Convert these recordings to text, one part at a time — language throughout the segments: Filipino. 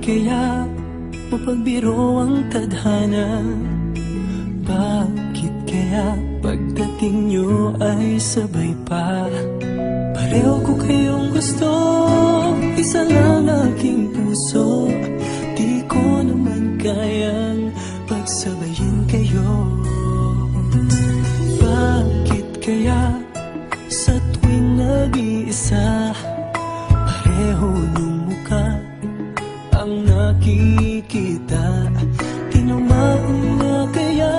kaya mapagbiro ang tadhana? Bakit kaya pagdating nyo ay sabay pa? Pareho ko kayong gusto, isa lang aking puso. Di ko naman kayang pagsabayin kayo. Bakit kaya sa tuwing nag-iisa, pareho nung mukha ang nakikita? Tinamaan na kaya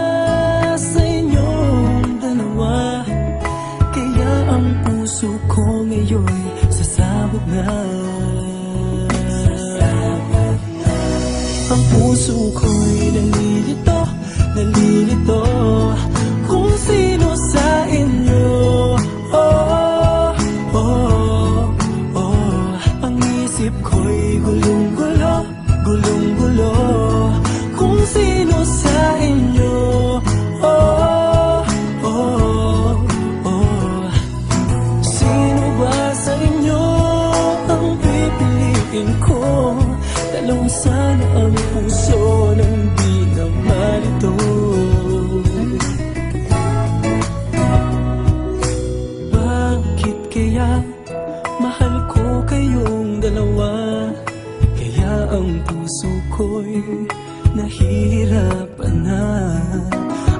sa inyong dalawa? Kaya ang puso ko ngayon'y sasabog na. Ang puso ko'y nalilito, nalilito kung sino sa inyo. Oh, oh, oh. Ang isip ko'y gulong-gulo, gulong-gulo kung sino sa inyo. Oh, oh, oh. Sino ba sa inyo ang pipiliin ko? Dalawang sana ang puso nang di na malito. Bakit kaya mahal ko kayong dalawa? Kaya ang puso ko'y nahihirapan na.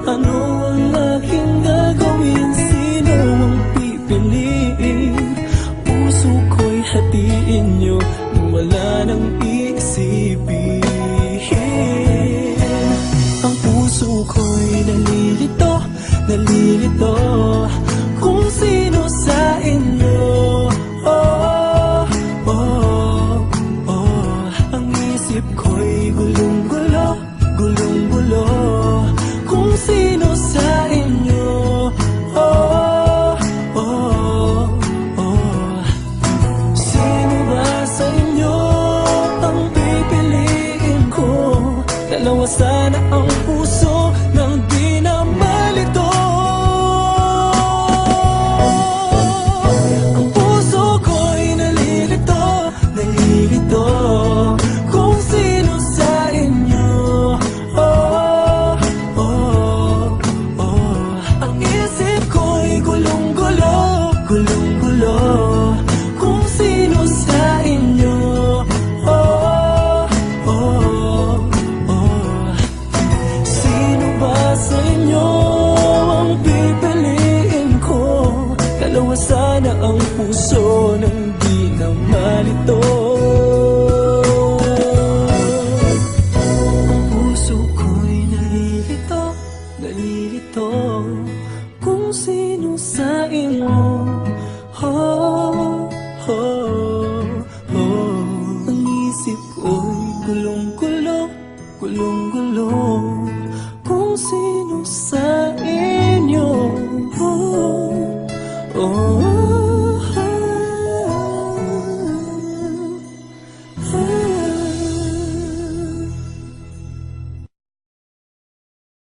Ano ang aking gagawin? Sino ang pipiliin? Puso ko'y hatiin nyo nang wala nang iisipin. Ang puso ko'y nalilito, nalilito kung sino sa inyo. Oh, oh, oh. Ang isip ko'y gulong-gulo, gulong-gulo kung sino sa inyo. Oh, oh, oh. Sino ba sa inyo ang pipiliin ko? Dalawa sana ang puso nang di na malito. Ang puso ko'y nalilito, nalilito kung sino sa inyo. Oh, oh, oh. Ang isip ko'y gulong-gulo, gulong-gulo kung sino sa inyo. Oh, oh, oh. Sino ba sa inyo ang pipiliin ko? Dalawa sana ang puso nang di na malito. Ang puso ko'y nalilito, nalilito kung sino sa inyo. Oh,